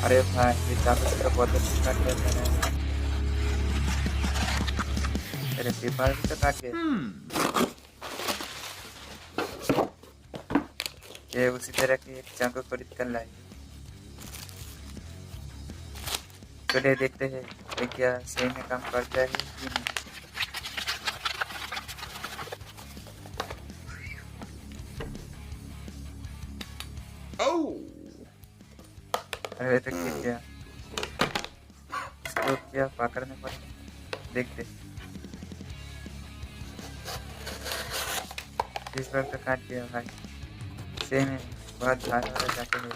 अरे भाई ये चाकू से तो बहुत अच्छी काट दिया था यार। तेरे फ्री फायर भी तो काट गया। ये उसी तरह की एक चाकू खरीद कर लाई। चलिए देखते हैं ये क्या सही में काम करता है कि नहीं। अरे तो गिर गया। इसको क्या पकड़ने पड़ेगा, देखते। इस बार तो काट दिया भाई। सही में बहुत भारी वाला चाकू है।